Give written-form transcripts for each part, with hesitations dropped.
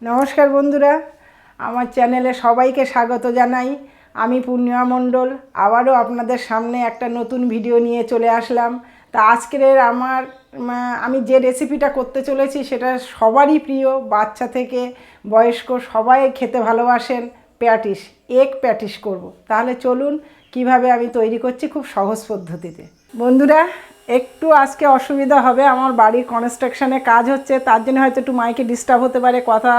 নমস্কার বন্ধুরা, আমার চ্যানেলে সবাইকে স্বাগত জানাই। আমি পূর্ণিমা মণ্ডল আবারও আপনাদের সামনে একটা নতুন ভিডিও নিয়ে চলে আসলাম। তা আজকের আমি যে রেসিপিটা করতে চলেছি সেটা সবারই প্রিয়, বাচ্চা থেকে বয়স্ক সবাই খেতে ভালোবাসেন। প্যাটিস, এগ প্যাটিস করব। তাহলে চলুন কিভাবে আমি তৈরি করছি খুব সহজ পদ্ধতিতে। বন্ধুরা, একটু আজকে অসুবিধা হবে, আমার বাড়ির কনস্ট্রাকশানে কাজ হচ্ছে, তার জন্য হয়তো একটু মাইকে ডিস্টার্ব হতে পারে, কথা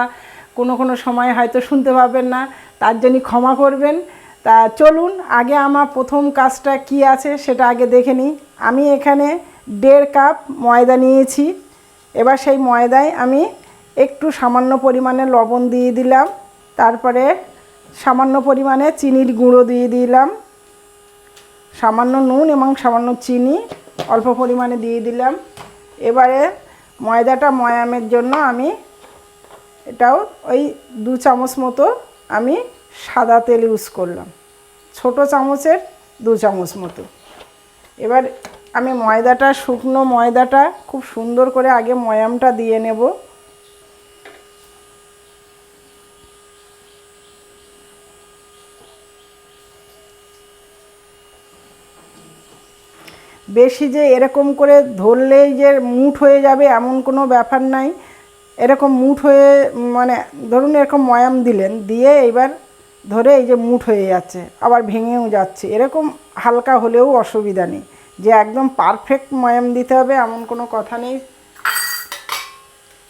কোনো সময় হয়তো শুনতে পাবেন না, তার জন্য ক্ষমা করবেন। তা চলুন আগে আমার প্রথম কাজটা কি আছে সেটা আগে দেখে নিই। আমি এখানে 1.5 কাপ ময়দা নিয়েছি। এবার সেই ময়দায় আমি একটু সামান্য পরিমাণে লবণ দিয়ে দিলাম, তারপরে সামান্য পরিমাণে চিনির গুঁড়ো দিয়ে দিলাম, সামান্য নুন এবং সামান্য চিনি অল্প পরিমাণে দিয়ে দিলাম। এবারে ময়দাটা ময়ামের জন্য আমি এটাও ওই 2 চামচ মতো আমি সাদা তেল ইউজ করলাম, ছোট চামচের 2 চামচ মতো। এবার আমি ময়দাটা, শুকনো ময়দাটা খুব সুন্দর করে আগে ময়ামটা দিয়ে নেব। বেশি যে এরকম করে ধরলেই যে মুঠ হয়ে যাবে এমন কোনো ব্যাপার নাই। এরকম মুঠ হয়ে, মানে ধরুন এরকম ময়াম দিলেন, দিয়ে এবার ধরে এই যে মুঠ হয়ে যাচ্ছে, আবার ভেঙেও যাচ্ছে, এরকম হালকা হলেও অসুবিধা নেই। যে একদম পারফেক্ট ময়াম দিতে হবে এমন কোনো কথা নেই।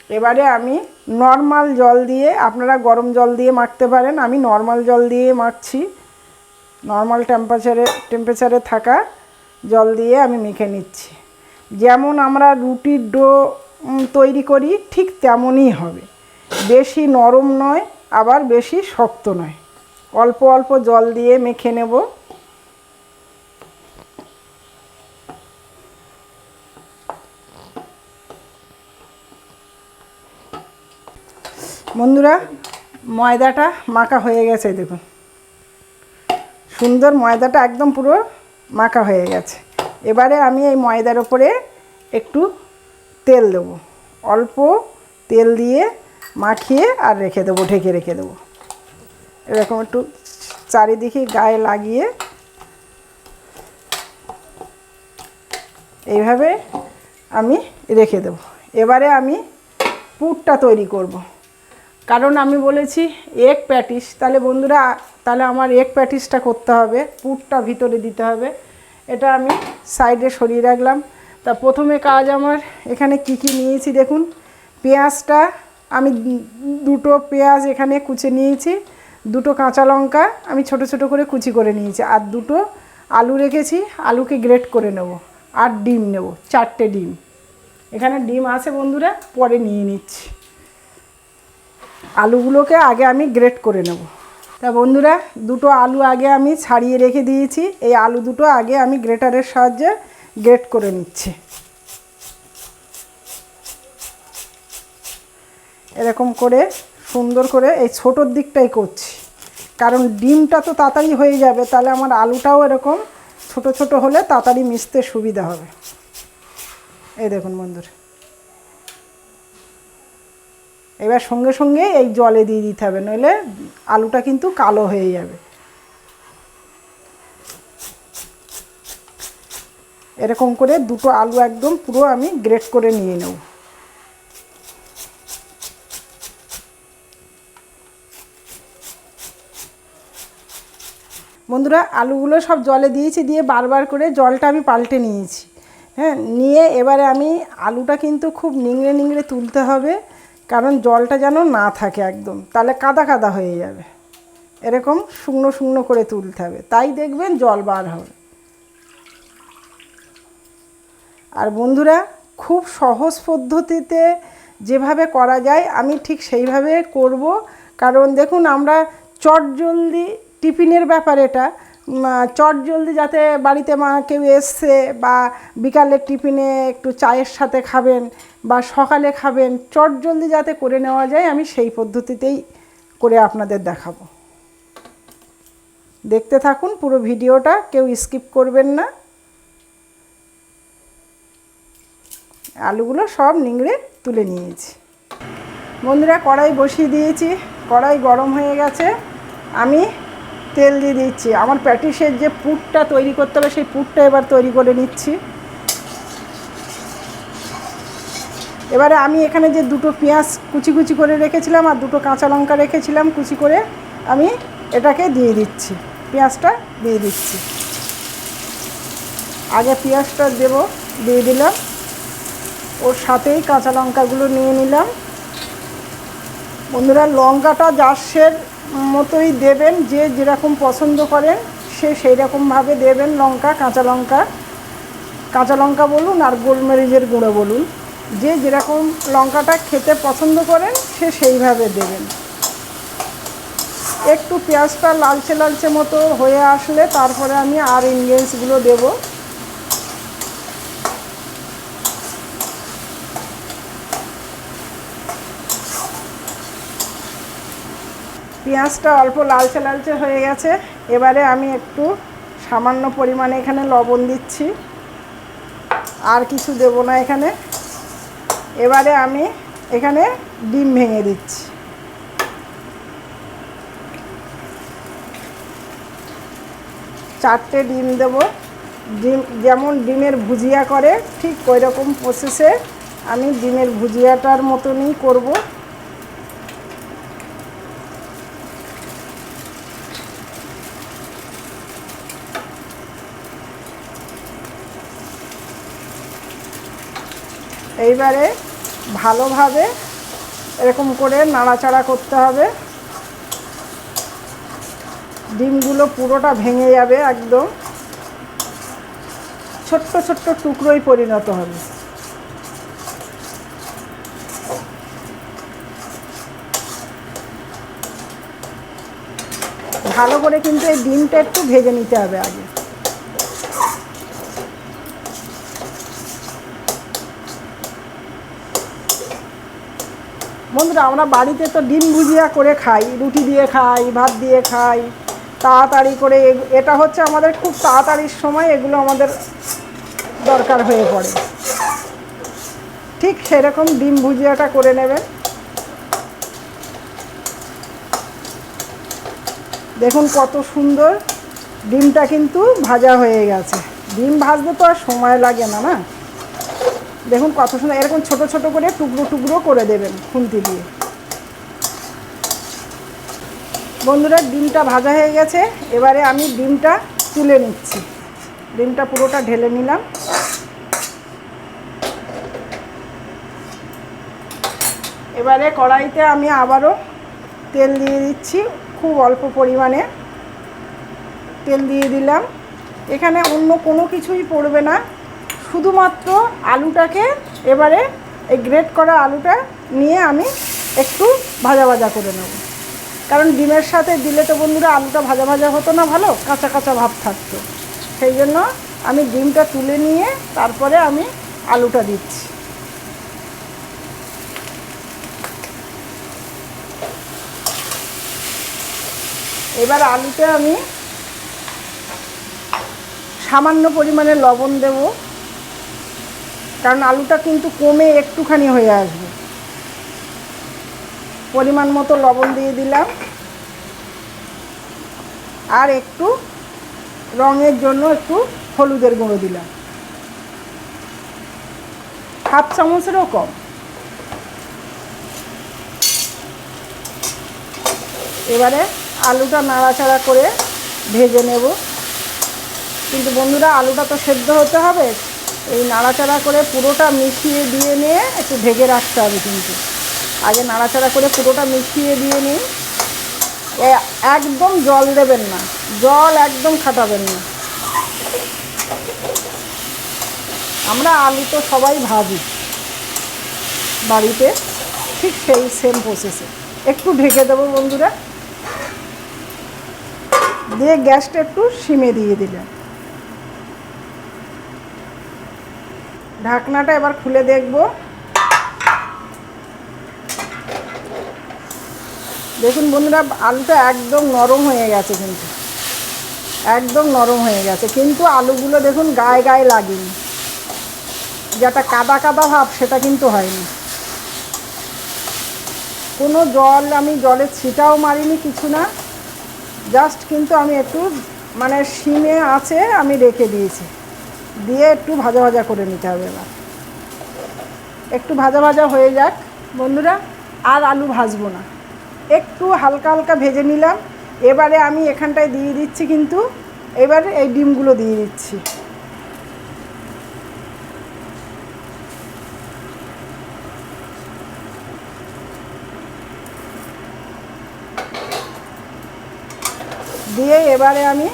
এবারে আমি নর্মাল জল দিয়ে, আপনারা গরম জল দিয়ে মাখতে পারেন, আমি নর্মাল জল দিয়ে মাখছি। নর্মাল টেম্পারেচারে থাকা জল দিয়ে আমি মেখে নিচ্ছি। যেমন আমরা রুটির ডো তৈরি করি ঠিক তেমনই হবে, বেশি নরম নয় আবার বেশি শক্ত নয়। অল্প অল্প জল দিয়ে মেখে নেব। বন্ধুরা, ময়দাটা মাখা হয়ে গেছে, দেখুন সুন্দর ময়দাটা একদম পুরো মাখা হয়ে গেছে। এবারে আমি এই ময়দার ওপরে একটু তেল দেবো, অল্প তেল দিয়ে মাখিয়ে আর রেখে দেবো, ঢেকে রেখে দেবো। এরকম একটু চারিদিকে গায়ে লাগিয়ে এইভাবে আমি রেখে দেবো। এবারে আমি পুরটা তৈরি করব, কারণ আমি বলেছি এগ প্যাটিস, তাহলে বন্ধুরা তাহলে আমার এগ প্যাটিসটা করতে হবে, পুরটা ভিতরে দিতে হবে। এটা আমি সাইডে সরিয়ে রাখলাম। তা প্রথমে কাজ আমার এখানে কি নিয়েছি দেখুন। পেঁয়াজটা আমি 2টো পেঁয়াজ এখানে কুচে নিয়েছি, 2টো কাঁচা লঙ্কা আমি ছোট ছোট করে কুচি করে নিয়েছি, আর 2টো আলু রেখেছি, আলুকে গ্রেট করে নেব, আর ডিম নেব, 4টে ডিম। এখানে ডিম আছে বন্ধুরা, পরে নিয়ে নিচ্ছি। আলুগুলোকে আগে আমি গ্রেট করে নেব। তা বন্ধুরা, 2টো আলু আগে আমি ছাড়িয়ে রেখে দিয়েছি, এই আলু 2টো আগে আমি গ্রেটারের সাহায্যে গ্রেট করে নিচ্ছি। এরকম করে সুন্দর করে এই ছোটোর দিকটাই করছি, কারণ ডিমটা তো তাড়াতাড়ি হয়ে যাবে, তাহলে আমার আলুটাও এরকম ছোট ছোট হলে তাড়াতাড়ি মিশতে সুবিধা হবে। এই দেখুন বন্ধুরা, এবার সঙ্গে সঙ্গে এই জলে দিয়ে দিতে হবে, নইলে আলুটা কিন্তু কালো হয়ে যাবে। এরকম করে 2টো আলু একদম পুরো আমি গ্রেট করে নিয়ে নেব। বন্ধুরা, আলুগুলো সব জলে দিয়েছি, দিয়ে বারবার করে জলটা আমি পাল্টে নিয়েছি। হ্যাঁ, নিয়ে এবারে আমি আলুটা কিন্তু খুব নিংড়ে নিংড়ে তুলতে হবে, কারণ জলটা যেন না থাকে একদম, তাহলে কাদা কাদা হয়ে যাবে। এরকম শুকনো শুকনো করে তুলতে হবে, তাই দেখবেন জল বার হবে। আর বন্ধুরা, খুব সহজ পদ্ধতিতে যেভাবে করা যায় আমি ঠিক সেইভাবে করব, কারণ দেখুন আমরা চটজলদি টিফিনের ব্যাপার, এটা চটজলদি যাতে বাড়িতে কেউ এসছে বা বিকালের টিফিনে একটু চায়ের সাথে খাবেন বা সকালে খাবেন, চটজলদি যাতে করে নেওয়া যায় আমি সেই পদ্ধতিতেই করে আপনাদের দেখাবো। দেখতে থাকুন পুরো ভিডিওটা, কেউ স্কিপ করবেন না। আলুগুলো সব নিংড়ে তুলে নিয়েছি। বন্ধুরা কড়াই বসিয়ে দিয়েছি, কড়াই গরম হয়ে গেছে। আমি তেল দিয়ে দিচ্ছি। আমার প্যাটিসের যে পুরটা তৈরি করতে হবে সেই পুরটা এবার তৈরি করে নিচ্ছি। এবারে আমি এখানে যে দুটো পেঁয়াজ কুচি কুচি করে রেখেছিলাম আর দুটো কাঁচা লঙ্কা রেখেছিলাম কুচি করে, আমি এটাকে দিয়ে দিচ্ছি, পেঁয়াজটা দিয়ে দিচ্ছি। আগে পেঁয়াজটা দিয়ে দিলাম, ওর সাথেই কাঁচা লঙ্কাগুলো নিয়ে নিলাম। বন্ধুরা লঙ্কাটা জার্সের মতোই দেবেন, যে যেরকম পছন্দ করেন সে সেই রকমভাবে দেবেন। কাঁচা লঙ্কা বলুন আর গোলমরিচের গুঁড়ো বলুন, যে যেরকম লঙ্কাটা খেতে পছন্দ করেন সে সেইভাবে দেবেন। একটু পেঁয়াজটা লালচে লালচে মতো হয়ে আসলে তারপরে আমি আর ইনগ্রেডিয়েন্টসগুলো দেব। পেঁয়াজটা অল্প লালচে লালচে হয়ে গেছে। এবারে আমি একটু সামান্য পরিমাণে এখানে লবণ দিচ্ছি, আর কিছু দেব না এখানে। এবারে আমি এখানে ডিম ভেঙে দিচ্ছি। চারটে ডিম দেব। যেমন ডিমের ভুজিয়া করে ঠিক ওই রকম প্রসেসে আমি ডিমের ভুজিয়াটার মতনই করব। এইবারে ভালোভাবে এরকম করে নাড়াচাড়া করতে হবে। ডিমগুলো পুরোটা ভেঙে যাবে, একদম ছোট্ট ছোট্ট টুকরোয় পরিণত হবে। ভালো করে কিন্তু এই ডিমটা একটু ভেজে নিতে হবে আগে। বন্ধুরা আমরা বাড়িতে তো ডিম ভুজিয়া করে খাই, রুটি দিয়ে খাই, ভাত দিয়ে খাই, তাড়াতাড়ি করে। এটা হচ্ছে আমাদের খুব তাড়াতাড়ির সময় এগুলো আমাদের দরকার হয়ে পড়ে। ঠিক সেরকম ডিম ভুজিয়াটা করে নেবেন। দেখুন কত সুন্দর ডিমটা কিন্তু ভাজা হয়ে গেছে। ডিম ভাজতে তো আর সময় লাগে না, না? দেখুন কত সুন্দর, এরকম ছোট ছোট করে টুকরো টুকরো করে দেবেন খুন্তি দিয়ে। বন্ধুরা ডিমটা ভাজা হয়ে গেছে। এবারে আমি ডিমটা তুলে নিচ্ছি। ডিমটা পুরোটা ঢেলে নিলাম। এবারে কড়াইতে আমি আবারও তেল দিয়ে দিচ্ছি, খুব অল্প পরিমাণে তেল দিয়ে দিলাম। এখানে অন্য কোনো কিছুই পড়বে না, শুধুমাত্র আলুটাকে এবারে এই গ্রেট করা আলুটা নিয়ে আমি একটু ভাজা ভাজা করে নেব। কারণ ডিমের সাথে দিলে তো বন্ধুরা আলুটা ভাজা ভাজা হতো না, ভালো কাঁচা কাঁচা ভাব থাকতো। সেই জন্য আমি ডিমটা তুলে নিয়ে তারপরে আমি আলুটা দিচ্ছি। এবার আলুতে আমি সামান্য পরিমাণে লবণ দেব, কারণ আলুটা কিন্তু কমে একটুখানি হয়ে আসবে। পরিমাণ মতো লবণ দিয়ে দিলাম, আর একটু রঙের জন্য একটু হলুদের গুঁড়ো দিলাম, হাফ চামচেরও কম। এবারে আলুটা নাড়াচাড়া করে ভেজে নেব। কিন্তু বন্ধুরা আলুটা তো সেদ্ধ হতে হবে, এই নাড়াচাড়া করে পুরোটা মিশিয়ে দিয়ে নিয়ে একটু ঢেকে রাখতে হবে। কিন্তু আগে নাড়াচাড়া করে পুরোটা মিশিয়ে দিয়ে নিই। একদম জল দেবেন না, জল একদম খাটাবেন না। আমরা আলু তো সবাই ভাজি বাড়িতে, ঠিক সেই সেম প্রসেসে একটু ঢেকে দেবো বন্ধুরা। দিয়ে গ্যাসটা একটু সিমে দিয়ে দিলাম। ঢাকনাটা এবার খুলে দেখব। দেখুন বন্ধুরা আলুটা একদম নরম হয়ে গেছে, কিন্তু একদম নরম হয়ে গেছে। কিন্তু আলুগুলো দেখুন গায়ে গায়ে লাগেনি, যেটা কাদা কাদা ভাব সেটা কিন্তু হয়নি। কোনো জল আমি জলের ছিটাও মারিনি, কিছু না, জাস্ট কিন্তু আমি একটু মানে সিমে আছে আমি রেখে দিয়েছি, দিয়ে একটু ভাজা ভাজা করে নিতে হবে। এবার একটু ভাজা ভাজা হয়ে যাক বন্ধুরা, আর আলু ভাজবো না, একটু হালকা হালকা ভেজে নিলাম। এবারে আমি এখানটায় দিয়ে দিচ্ছি কিন্তু এবারে এই ডিমগুলো দিয়ে দিচ্ছি। দিয়ে এবারে আমি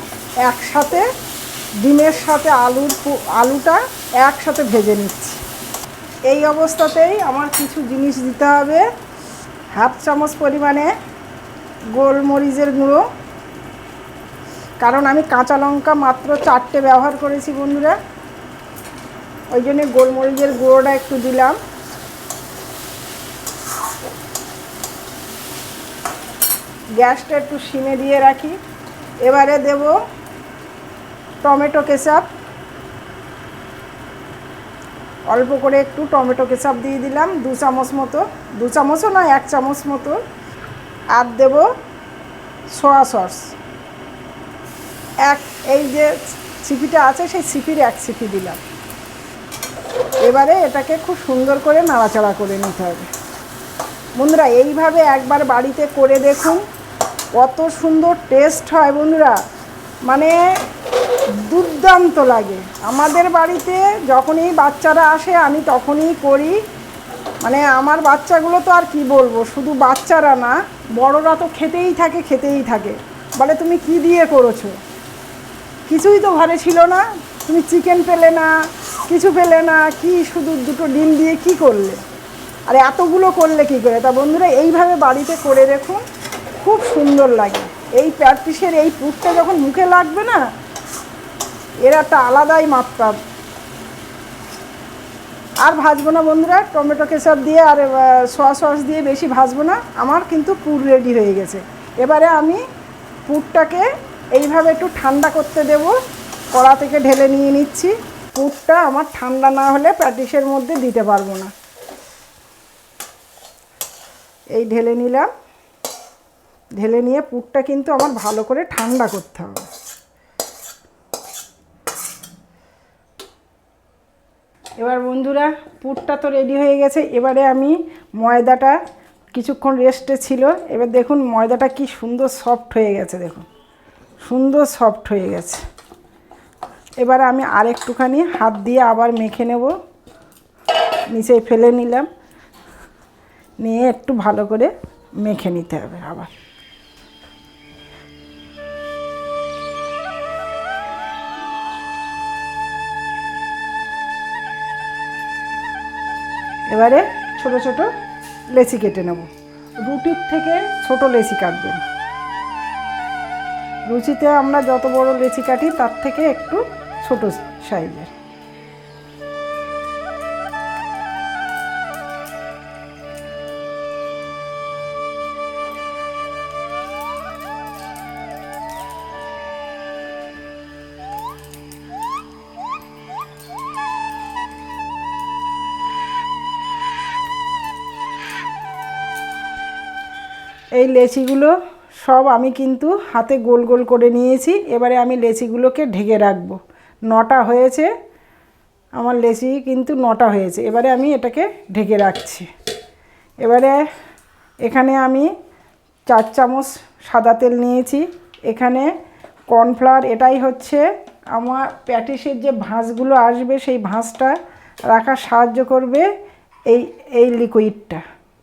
একসাথে ডিমের সাথে আলুটা একসাথে ভেজে নিচ্ছি। এই অবস্থাতেই আমার কিছু জিনিস দিতে হবে। হাফ চামচ পরিমাণে গোলমরিচের গুঁড়ো, কারণ আমি কাঁচা লঙ্কা মাত্র 4টে ব্যবহার করেছি বন্ধুরা, ওই জন্যে গোলমরিচের গুঁড়োটা একটু দিলাম। গ্যাসটা একটু সিমে দিয়ে রাখি। এবারে দেব টমেটো কেচাপ, অল্প করে একটু টমেটো কেচাপ দিয়ে দিলাম, 2 চামচ মতো, 2 চামচও না 1 চামচ মতো। আর দেব সয়া সস, এই যে ছিপিটা আছে সেই ছিপির 1 ছিপি দিলাম। এবারে এটাকে খুব সুন্দর করে নাড়াচাড়া করে নিতে হবে বন্ধুরা। এইভাবে একবার বাড়িতে করে দেখুন, কত সুন্দর টেস্ট হয় বন্ধুরা, মানে দুর্দান্ত লাগে। আমাদের বাড়িতে যখনই বাচ্চারা আসে আমি তখনই করি, মানে আমার বাচ্চাগুলো তো আর কি বলবো, শুধু বাচ্চারা না বড়রা তো খেতেই থাকে, বলে তুমি কি দিয়ে করেছো, কিছুই তো ঘরে ছিল না, তুমি চিকেন পেলে না, কিছু পেলে না, কি শুধু 2টো ডিম দিয়ে কি করলে, আর এতগুলো করলে কি করে। তা বন্ধুরা এইভাবে বাড়িতে করে দেখুন, খুব সুন্দর লাগে। এই প্যাটিসের এই পুরটা যখন মুখে লাগবে না, এর একটা আলাদাই মাত্রা। আর ভাজবো না বন্ধুরা, টমেটো কেচাপ দিয়ে আর সয়া সস দিয়ে বেশি ভাজবো না, আমার কিন্তু পুর রেডি হয়ে গেছে। এবারে আমি পুরটাকে এইভাবে একটু ঠান্ডা করতে দেব, কড়া থেকে ঢেলে নিয়ে নিচ্ছি। পুরটা আমার ঠান্ডা না হলে প্যাটিসের মধ্যে দিতে পারবো না। এই ঢেলে নিলাম, ঢেলে নিয়ে পুরটা কিন্তু আমার ভালো করে ঠান্ডা করতে হবে। এবার বন্ধুরা পুরটা তো রেডি হয়ে গেছে। এবারে আমি ময়দাটা কিছুক্ষণ রেস্টে ছিল, এবার দেখুন ময়দাটা কি সুন্দর সফট হয়ে গেছে, দেখুন সুন্দর সফট হয়ে গেছে। এবারে আমি আর একটুখানি হাত দিয়ে আবার মেখে নেব, নিচে ফেলে নিলাম, নিয়ে একটু ভালো করে মেখে নিতে হবে আবার। এবারে ছোট ছোট লেচি কেটে নেব, রুটির থেকে ছোট লেচি কাটবেন। রুটিতে আমরা যত বড় লেচি কাটি তার থেকে একটু ছোট সাইজের। এই লেচিগুলো সব আমি কিন্তু হাতে গোল গোল করে নিয়েছি। এবারে আমি লেচিগুলোকে ঢেকে রাখবো। 9টা হয়েছে আমার লেচি, কিন্তু 9টা হয়েছে। এবারে আমি এটাকে ঢেকে রাখছি। এবারে এখানে আমি 4 চামচ সাদা তেল নিয়েছি, এখানে কর্নফ্লাওয়ার, এটাই হচ্ছে আমার প্যাটিসের যে ভাঁজগুলো আসবে সেই ভাঁজটা রাখার সাহায্য করবে এই লিকুইডটা।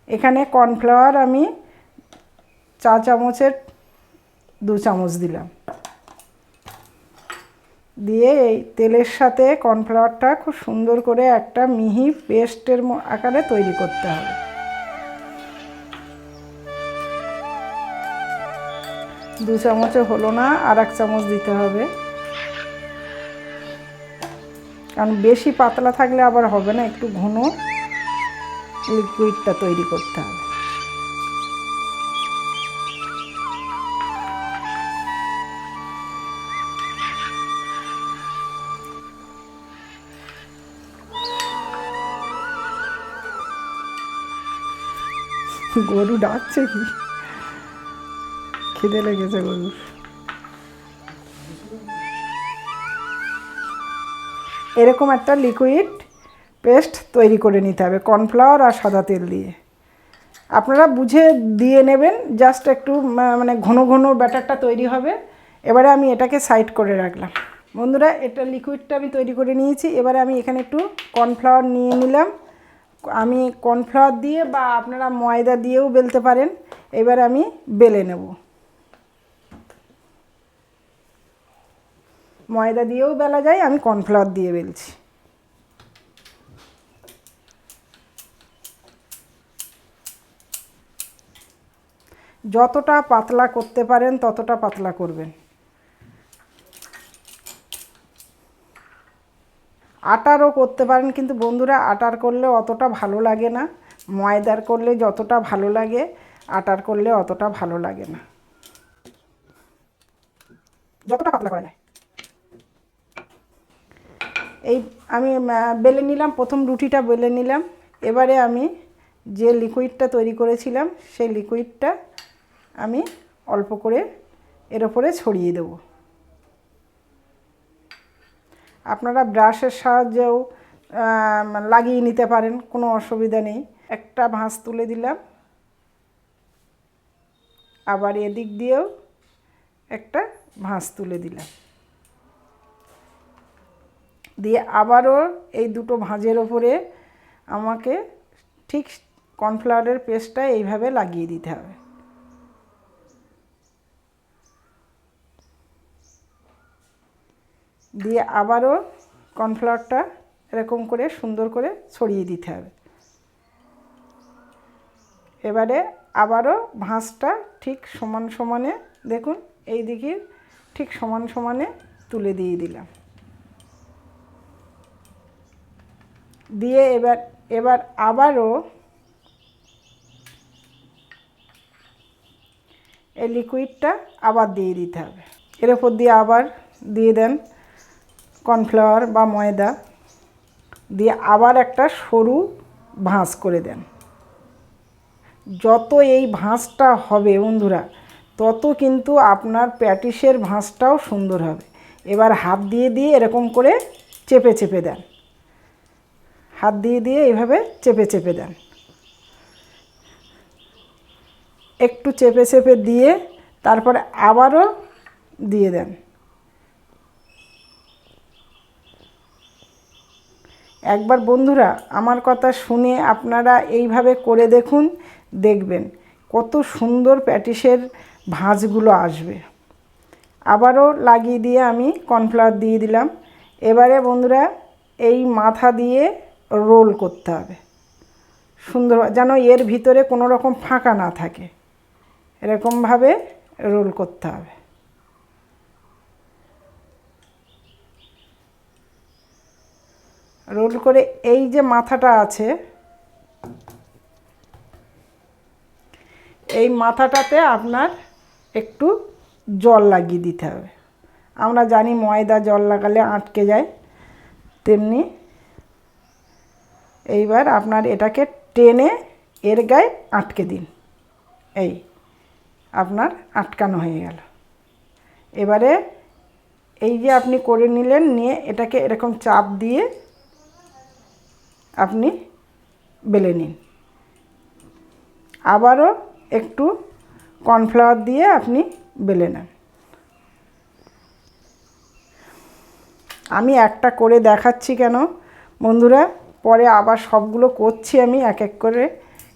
এখানে কর্নফ্লাওয়ার আমি 4 চামচের 2 চামচ দিলাম, দিয়ে এই তেলের সাথে কর্নফ্লাওয়ারটা খুব সুন্দর করে একটা মিহি পেস্টের আকারে তৈরি করতে হবে। দু চামচে হলো না, আর 1 চামচ দিতে হবে, কারণ বেশি পাতলা থাকলে আবার হবে না, একটু ঘন লিকুইডটা তৈরি করতে হবে। গরু ডাকছে কি, খিদে লেগেছে গরুর। এরকম একটা লিকুইড পেস্ট তৈরি করে নিতে হবে কর্নফ্লাওয়ার আর সাদা তেল দিয়ে। আপনারা বুঝে দিয়ে নেবেন, জাস্ট একটু মানে ঘন ঘন ব্যাটারটা তৈরি হবে। এবারে আমি এটাকে সাইড করে রাখলাম। বন্ধুরা, এটা লিকুইডটা আমি তৈরি করে নিয়েছি। এবারে আমি এখানে একটু কর্নফ্লাওয়ার নিয়ে নিলাম। আমি কর্নফ্লাওয়ার দিয়ে বা আপনারা ময়দা দিয়েও বেলতে পারেন। এবার আমি বেলে নেব। ময়দা দিয়েও বেলা যায়, আমি কর্নফ্লাওয়ার দিয়ে বেলছি। যতটা পাতলা করতে পারেন ততটা পাতলা করবেন। আটারও করতে পারেন, কিন্তু বন্ধুরা আটার করলে অতটা ভালো লাগে না। ময়দার করলে যতটা ভালো লাগে আটার করলে অতটা ভালো লাগে না। যতটা পাতলা করা যায়। এই আমি বেলে নিলাম, প্রথম রুটিটা বেলে নিলাম। এবারে আমি যে লিকুইডটা তৈরি করেছিলাম সেই লিকুইডটা আমি অল্প করে এর ওপরে ছড়িয়ে দেব। আপনারা ব্রাশের সাহায্যেও লাগিয়ে নিতে পারেন, কোনো অসুবিধা নেই। একটা ভাঁজ তুলে দিলাম, আবার এদিক দিয়েও একটা ভাঁজ তুলে দিলাম, দিয়ে আবারও এই দুটো ভাঁজের ওপরে আমাকে ঠিক কর্নফ্লাওয়ারের পেস্টটা এইভাবে লাগিয়ে দিতে হবে। দিয়ে আবারও কর্নফ্লাওয়ারটা এরকম করে সুন্দর করে ছড়িয়ে দিতে হবে। এবারে আবারও ভাঁজটা ঠিক সমান সমানে, দেখুন এই দিকে ঠিক সমান সমানে তুলে দিয়ে দিলাম। দিয়ে এবার আবারও এই লিকুইডটা আবার দিয়ে দিতে হবে। এর ওপর দিয়ে আবার দিয়ে দেন কর্নফ্লাওয়ার বা ময়দা, দিয়ে আবার একটা সরু ভাঁজ করে দেন। যত এই ভাঁজটা হবে বন্ধুরা, তত কিন্তু আপনার প্যাটিসের ভাঁজটাও সুন্দর হবে। এবার হাত দিয়ে দিয়ে এরকম করে চেপে চেপে দেন, হাত দিয়ে দিয়ে এইভাবে চেপে চেপে দেন। একটু চেপে চেপে দিয়ে তারপরে আবারও দিয়ে দেন। একবার বন্ধুরা আমার কথা শুনে আপনারা এইভাবে করে দেখুন, দেখবেন কত সুন্দর প্যাটিসের ভাঁজগুলো আসবে। আবারও লাগিয়ে দিয়ে আমি কর্নফ্লাওয়ার দিয়ে দিলাম। এবারে বন্ধুরা এই মাথা দিয়ে রোল করতে হবে সুন্দর, যেন এর ভিতরে কোনো রকম ফাঁকা না থাকে, এরকমভাবে রোল করতে হবে। রোল করে এই যে মাথাটা আছে, এই মাথাটাতে আপনার একটু জল লাগিয়ে দিতে হবে। আমরা জানি ময়দা জল লাগালে আটকে যায়, তেমনি এইবার আপনার এটাকে টেনে এর গায়ে আটকে দিন। এই আপনার আটকানো হয়ে গেল। এবারে এই যে আপনি করে নিলেন, নিয়ে এটাকে এরকম চাপ দিয়ে আপনি বেলে নিন। আবারও একটু কর্নফ্লাওয়ার দিয়ে আপনি বেলে নেন। আমি একটা করে দেখাচ্ছি কেন বন্ধুরা, পরে আবার সবগুলো করছি আমি এক এক করে,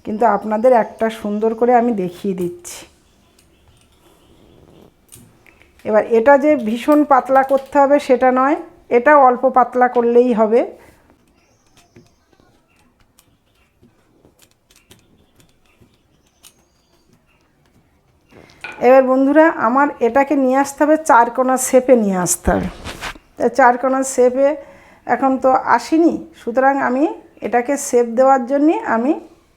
কিন্তু আপনাদের একটা সুন্দর করে আমি দেখিয়ে দিচ্ছি। এবার এটা যে ভীষণ পাতলা করতে হবে সেটা নয়, এটা অল্প পাতলা করলেই হবে। এবার বন্ধুরা আমার এটাকে নিয়ে আসতে হবে চারকোনা শেপে নিয়ে আসতে হবে। চারকোনা শেপে এখন তো আসেনি, সুতরাং আমি এটাকে শেপ দেওয়ার জন্যে আমি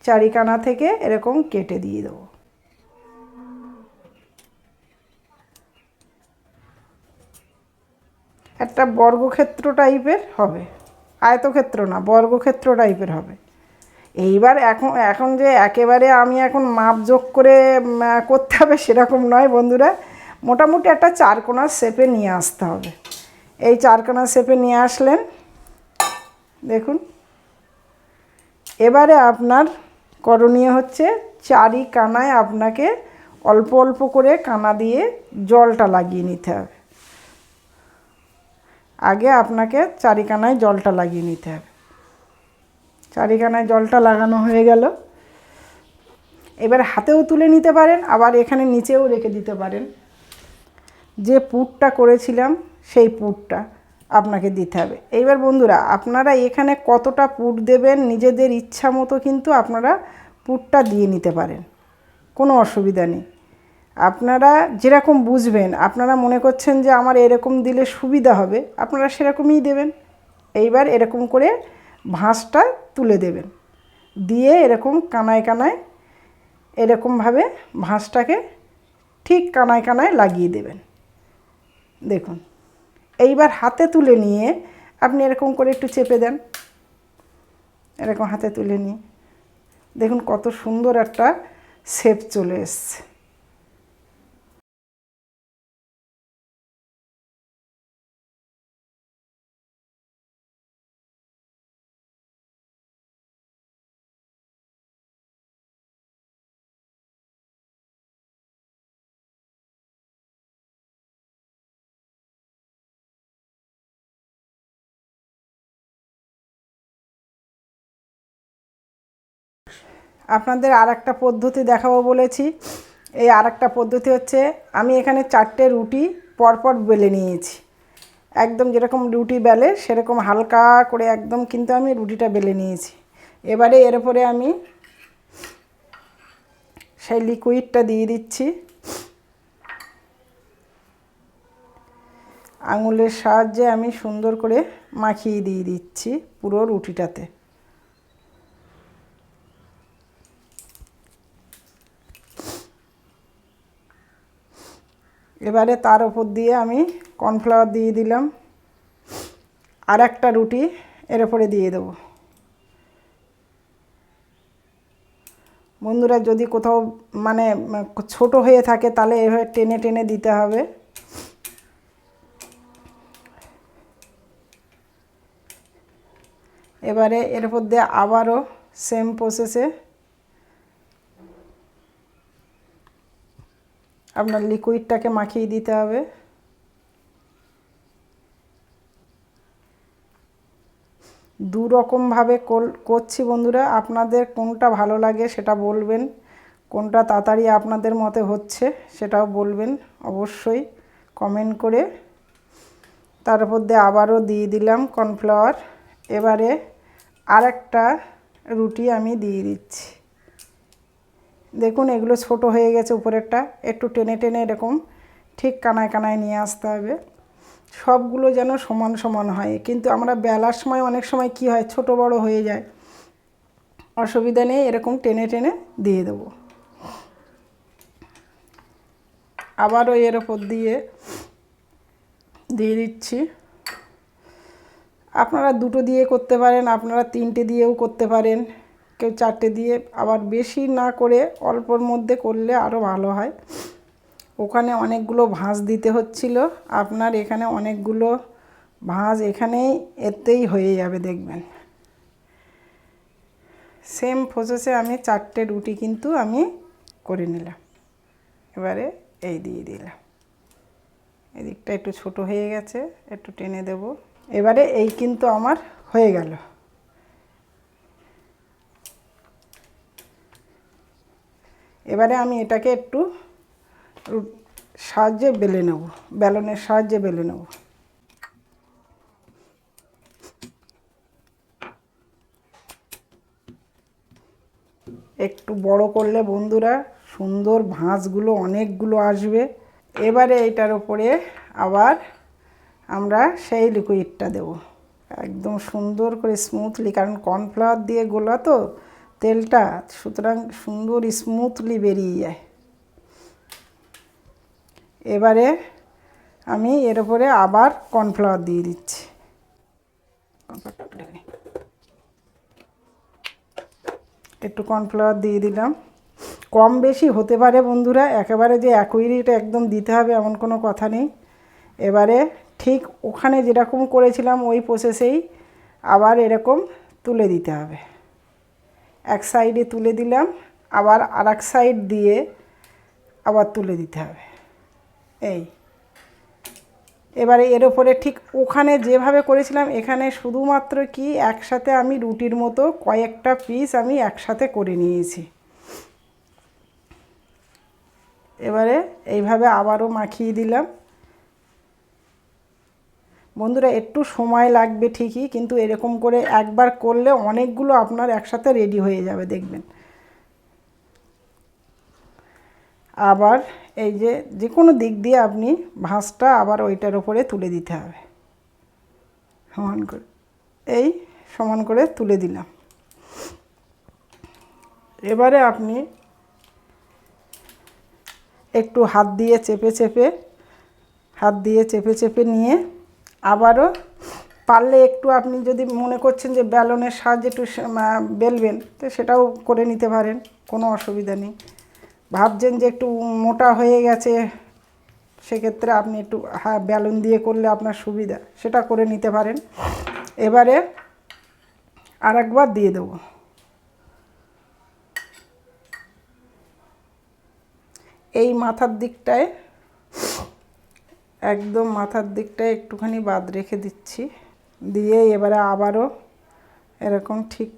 চারিকানা থেকে এরকম কেটে দিয়ে দেবো। একটা বর্গক্ষেত্র টাইপের হবে, আয়তক্ষেত্র না, বর্গক্ষেত্র টাইপের হবে। এইবার এখন যে একেবারে আমি এখন মাপ যোগ করে করতে হবে সেরকম নয় বন্ধুরা, মোটামুটি একটা চারকোনার শেপে নিয়ে আসতে হবে। এই চারকোনার শেপে নিয়ে আসলেন, দেখুন। এবারে আপনার করণীয় হচ্ছে চারিকানায় আপনাকে অল্প অল্প করে কানা দিয়ে জলটা লাগিয়ে নিতে হবে। আগে আপনাকে চারিকানায় জলটা লাগিয়ে নিতে হবে। চারিকানায় জলটা লাগানো হয়ে গেল। এবার হাতেও তুলে নিতে পারেন, আবার এখানে নিচেও রেখে দিতে পারেন। যে পুরটা করেছিলাম সেই পুরটা আপনাকে দিতে হবে। এইবার বন্ধুরা, আপনারা এখানে কতটা পুর দেবেন নিজেদের ইচ্ছা মতো কিন্তু আপনারা পুরটা দিয়ে নিতে পারেন, কোনো অসুবিধা নেই। আপনারা যেরকম বুঝবেন, আপনারা মনে করছেন যে আমার এরকম দিলে সুবিধা হবে, আপনারা সেরকমই দেবেন। এইবার এরকম করে ভাঁজটা তুলে দেবেন, দিয়ে এরকম কানায় কানায় এরকমভাবে ভাঁজটাকে ঠিক কানায় কানায় লাগিয়ে দেবেন। দেখুন, এইবার হাতে তুলে নিয়ে আপনি এরকম করে একটু চেপে দেন, এরকম হাতে তুলে নিয়ে দেখুন কত সুন্দর একটা শেপ চলে এসছে। আপনাদের আর একটা পদ্ধতি দেখাবো বলেছি। এই আর একটা পদ্ধতি হচ্ছে, আমি এখানে 4টে রুটি পরপর বেলে নিয়েছি। একদম যেরকম রুটি বেলে সেরকম হালকা করে একদম কিন্তু আমি রুটিটা বেলে নিয়েছি। এবারে এর উপরে আমি সেই লিকুইডটা দিয়ে দিচ্ছি। আঙুলের সাহায্যে আমি সুন্দর করে মাখিয়ে দিয়ে দিচ্ছি পুরো রুটিটাতে। এবারে তার উপর দিয়ে আমি কর্নফ্লাওয়ার দিয়ে দিলাম, আর একটা রুটি এর উপরে দিয়ে দেবো। বন্ধুরা, যদি কোথাও মানে ছোট হয়ে থাকে তাহলে এভাবে টেনে টেনে দিতে হবে। এবারে এর উপর দিয়ে আবারও সেম প্রসেসে আপনার লিকুইডটাকে মাখিয়ে দিতে হবে। দু রকমভাবে করছি বন্ধুরা, আপনাদের কোনটা ভালো লাগে সেটা বলবেন, কোনটা তাড়াতাড়ি আপনাদের মতে হচ্ছে সেটাও বলবেন অবশ্যই কমেন্ট করে। তার উপর দিয়ে আবারও দিয়ে দিলাম কর্নফ্লাওয়ার। এবারে আর একটা রুটি আমি দিয়ে দিচ্ছি। দেখুন এগুলো ছোট হয়ে গেছে, উপরেরটা একটু টেনে টেনে এরকম ঠিক কানায় কানায় নিয়ে আসতে হবে। সবগুলো যেন সমান সমান হয়, কিন্তু আমরা বেলার সময় অনেক সময় কি হয় ছোট বড় হয়ে যায়, অসুবিধা নেই, এরকম টেনে টেনে দিয়ে দেবো। আবারও এর ওপর দিয়ে দিচ্ছি। আপনারা দুটো দিয়ে করতে পারেন, আপনারা 3টে দিয়েও করতে পারেন, কেউ 4টে দিয়ে, আবার বেশি না করে অল্পর মধ্যে করলে আরও ভালো হয়। ওখানে অনেকগুলো ভাঁজ দিতে হচ্ছিল, আপনার এখানে অনেকগুলো ভাঁজ এখানেই এতেই হয়ে যাবে দেখবেন। সেম প্রসেসে আমি 4টে রুটি কিন্তু আমি করে নিলাম। এবারে এই দিয়ে দিলাম, এদিকটা একটু ছোট হয়ে গেছে, একটু টেনে দেব। এবারে এই কিন্তু আমার হয়ে গেল। এবারে আমি এটাকে একটু সাহায্যে বেলে নেব, বেলনের সাহায্যে বেলে নেব। একটু বড় করলে বন্ধুরা সুন্দর ভাঁজগুলো অনেকগুলো আসবে। এবারে এটার উপরে আবার আমরা সেই লিকুইডটা দেব একদম সুন্দর করে স্মুথলি, কারণ কর্নফ্লাওয়ার দিয়ে গোলা তো তেলটা, সুতরাং সুন্দর স্মুথলি বেরিয়ে যায়। এবারে আমি এর উপরে আবার কর্নফ্লাওয়ার দিয়ে দিচ্ছি। একটু কর্নফ্লাওয়ার দিয়ে দিলাম। কম বেশি হতে পারে বন্ধুরা, একেবারে যে অ্যাকুরেট একদম দিতে হবে এমন কোনো কথা নেই। এবারে ঠিক ওখানে যেরকম করেছিলাম ওই প্রসেসেই আবার এরকম তুলে দিতে হবে। এক সাইডে তুলে দিলাম, আবার আর এক সাইড দিয়ে আবার তুলে দিতে হবে। এই এবারে এর ওপরে ঠিক ওখানে যেভাবে করেছিলাম এখানে শুধুমাত্র কি একসাথে আমি রুটির মতো কয়েকটা পিস আমি একসাথে করে নিয়েছি। এবারে এইভাবে আবারও মাখিয়ে দিলাম। বন্ধুরা একটু সময় লাগবে ঠিকই, কিন্তু এরকম করে একবার করলে অনেকগুলো আপনার একসাথে রেডি হয়ে যাবে দেখবেন। আবার এই যে কোনো দিক দিয়ে আপনি ভাঁজটা আবার ওইটার উপরে তুলে দিতে হবে সমান করে। এই সমান করে তুলে দিলাম। এবারে আপনি একটু হাত দিয়ে চেপে চেপে নিয়ে আবারও পারলে একটু আপনি যদি মনে করছেন যে বেলনের সাহায্যে একটু বেলবেন তো সেটাও করে নিতে পারেন, কোনো অসুবিধা নেই। ভাবছেন যে একটু মোটা হয়ে গেছে সেক্ষেত্রে আপনি একটু বেলুন দিয়ে করলে আপনার সুবিধা, সেটা করে নিতে পারেন। এবারে আরেকবার দিয়ে দেবো। এই মাথার দিকটায় একদম মাথার দিকটায় একটুখানি বাদ রেখে দিচ্ছি, দিয়ে এবারে আবারও এরকম ঠিক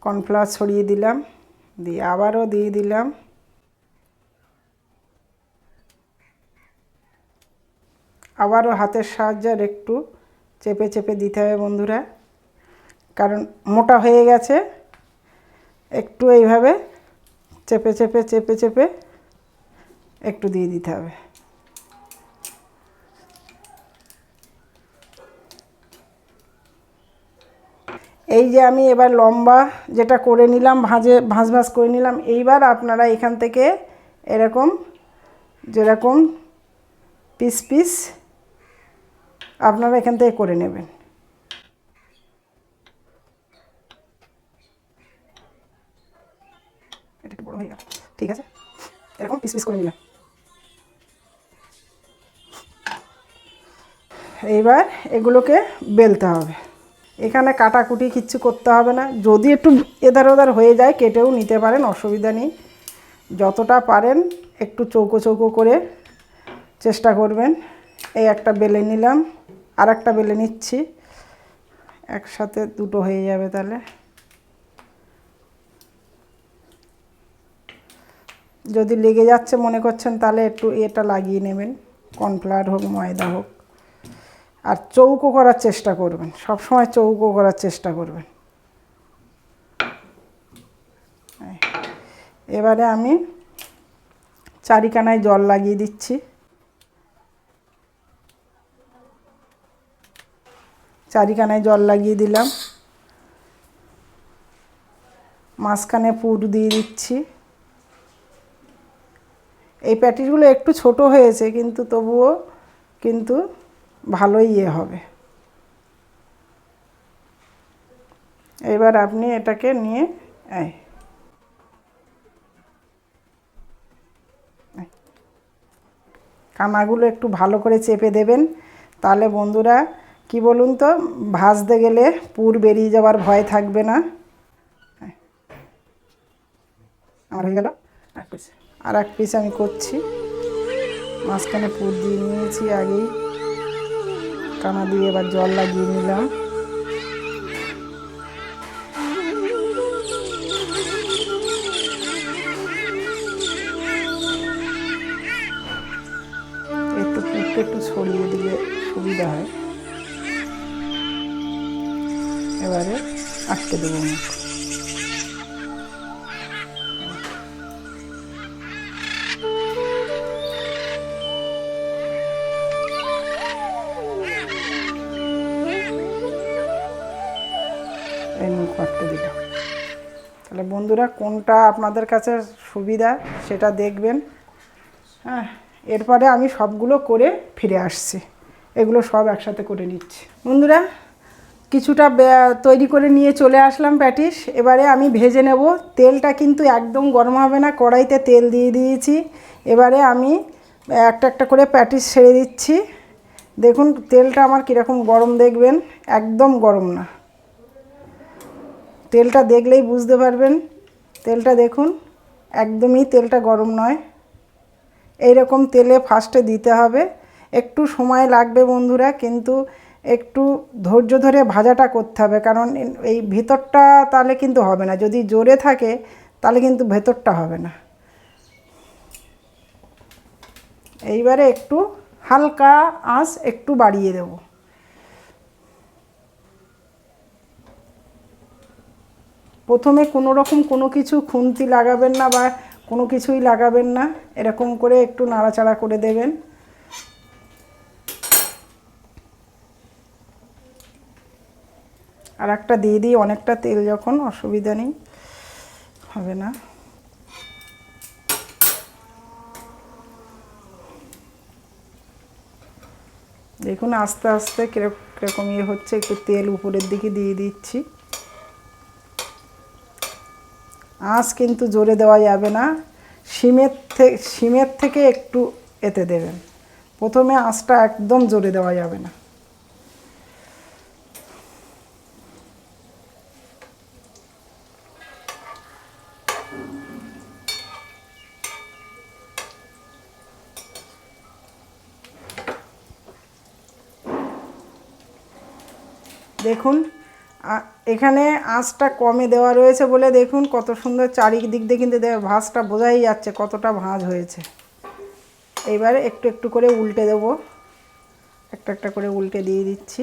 কর্নফ্লাওয়ার ছড়িয়ে দিলাম, দিয়ে আবারও দিয়ে দিলাম। আবারও হাতের সাহায্যে একটু চেপে চেপে দিতে হবে বন্ধুরা, কারণ মোটা হয়ে গেছে। একটু এইভাবে চেপে চেপে চেপে চেপে একটু দিয়ে দিতে হবে। এই যে আমি এবার লম্বা যেটা করে নিলাম, ভাঁজ করে নিলাম। এইবার আপনারা এখান থেকে এরকম যেরকম পিস পিস আপনারা এখান থেকে করে নেবেন। এটা একটু বড় হয়ে গেল, ঠিক আছে, এরকম পিস পিস করে নিলাম। এইবার এগুলোকে বেলতে হবে। এখানে কাটাকুটি কিচ্ছু করতে হবে না, যদি একটু এধার ওধার হয়ে যায় কেটেও নিতে পারেন, অসুবিধা নেই। যতটা পারেন একটু চৌকো চৌকো করে চেষ্টা করবেন। এই একটা বেলে নিলাম, আর একটা বেলে নিচ্ছি, একসাথে দুটো হয়ে যাবে। তাহলে যদি লেগে যাচ্ছে মনে করছেন তাহলে একটু এটা লাগিয়ে নেবেন, কর্নফ্লাওয়ার হোক ময়দা হোক। আর চৌকো করার চেষ্টা করবেন, সব সময় চৌকো করার চেষ্টা করবেন। এবারে আমি চারিখানায় জল লাগিয়ে দিচ্ছি। চারিখানায় জল লাগিয়ে দিলাম, মাঝখানে পুর দিয়ে দিচ্ছি। এই প্যাটিসগুলো একটু ছোট হয়েছে কিন্তু তবুও কিন্তু ভালোই হবে। এবার আপনি এটাকে নিয়ে কানাগুলো একটু ভালো করে চেপে দেবেন, তাহলে বন্ধুরা কি বলুন তো, ভাজতে গেলে পুর বেরিয়ে যাওয়ার ভয় থাকবে না। আমার হয়ে গেল আর এক পিস আমি করছি। মাঝখানে পুর দিয়ে নিয়েছি আগেই, কানা দিয়ে এবার জল লাগিয়ে নিলাম। একটু পুরটা একটু ছড়িয়ে দিলে সুবিধা হয়। এবারে আটকে দেবো মুখ। এই মুখ আটকে দিলাম। তাহলে বন্ধুরা কোনটা আপনাদের কাছে সুবিধা সেটা দেখবেন। হ্যাঁ, এরপরে আমি সবগুলো করে ফিরে আসছি, এগুলো সব একসাথে করে নিচ্ছি। বন্ধুরা কিছুটা তৈরি করে নিয়ে চলে আসলাম প্যাটিস। এবারে আমি ভেজে নেব। তেলটা কিন্তু একদম গরম হবে না, কড়াইতে তেল দিয়ে দিয়েছি। এবারে আমি একটা একটা করে প্যাটিস ছেড়ে দিচ্ছি। দেখুন তেলটা আমার কীরকম গরম, দেখবেন একদম গরম না। তেলটা দেখলেই বুঝতে পারবেন। তেলটা দেখুন, একদমই তেলটা গরম নয়। এই রকম তেলে ফার্স্টে দিতে হবে। একটু সময় লাগবে বন্ধুরা, কিন্তু একটু ধৈর্য ধরে ভাজাটা করতে হবে, কারণ এই ভিতরটা তাহলে কিন্তু হবে না। যদি জোরে থাকে তাহলে কিন্তু ভেতরটা হবে না। এইবারে একটু হালকা আঁচ একটু বাড়িয়ে দেব। প্রথমে কোনো রকম কোনো কিছু খুন্তি লাগাবেন না বা কোনো কিছুই লাগাবেন না, এরকম করে একটু নাড়াচাড়া করে দেবেন। আর একটা দিয়ে দিই, অনেকটা তেল যখন, অসুবিধা নেই, হবে না। দেখুন আস্তে আস্তে কীরকম ইয়ে হচ্ছে, একটু তেল উপরের দিকে দিয়ে দিচ্ছি। আঁচ কিন্তু জোরে দেওয়া যাবে না, সিমের থেকে একটু এতে দেবেন। প্রথমে আঁচটা একদম জোরে দেওয়া যাবে না। দেখুন এখানে আঁচটা কমে দেওয়া রয়েছে বলে দেখুন কত সুন্দর চারিদিক দিয়ে কিন্তু ভাঁজটা বোঝাই যাচ্ছে কতটা ভাঁজ হয়েছে। এইবারে একটু একটু করে উল্টে দেবো, একটা একটা করে উল্টে দিয়ে দিচ্ছি।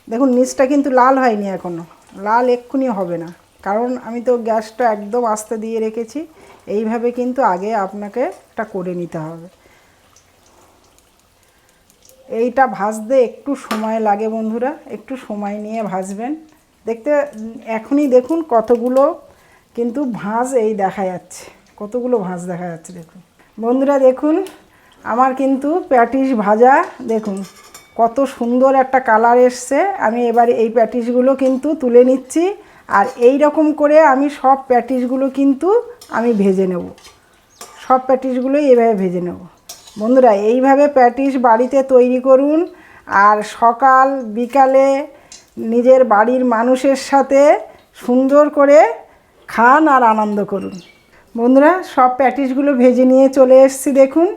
দেখুন নিচটা কিন্তু লাল হয়নি এখনও, লাল এক্ষুনি হবে না, কারণ আমি তো গ্যাসটা একদম আস্তে দিয়ে রেখেছি। এইভাবে কিন্তু আগে আপনাকে এটা করে নিতে হবে। এইটা ভাজতে একটু সময় লাগে বন্ধুরা, একটু সময় নিয়ে ভাজবেন। দেখতে এখনই দেখুন কতগুলো কিন্তু ভাঁজ এই দেখা যাচ্ছে, কতগুলো ভাঁজ দেখা যাচ্ছে। দেখুন বন্ধুরা, দেখুন আমার কিন্তু প্যাটিস ভাজা দেখুন কত সুন্দর একটা কালার এসছে। আমি এবারে এই প্যাটিসগুলো কিন্তু তুলে নিচ্ছি, আর এই রকম করে আমি সব প্যাটিসগুলো কিন্তু আমি ভেজে নেব। সব প্যাটিসগুলোই এভাবে ভেজে নেব। বন্ধুরা এইভাবে প্যাটিস বাড়িতে তৈরি করুন, আর সকাল বিকালে নিজের বাড়ির মানুষের সাথে সুন্দর করে খান আর আনন্দ করুন। বন্ধুরা সব প্যাটিসগুলো ভেজে নিয়ে চলে এসেছি দেখুন।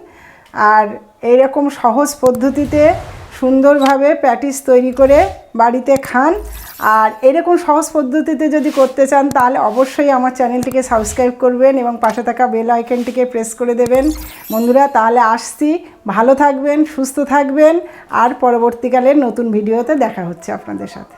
আর এইরকম সহজ পদ্ধতিতে সুন্দরভাবে প্যাটিস তৈরি করে বাড়িতে খান। আর এরকম সহজ পদ্ধতিতে যদি করতে চান তাহলে অবশ্যই আমার চ্যানেলটিকে সাবস্ক্রাইব করবেন এবং পাশে থাকা বেল আইকনটিকে প্রেস করে দেবেন। বন্ধুরা তাহলে আসছি, ভালো থাকবেন, সুস্থ থাকবেন, আর পরবর্তীকালে নতুন ভিডিওতে দেখা হচ্ছে আপনাদের সাথে।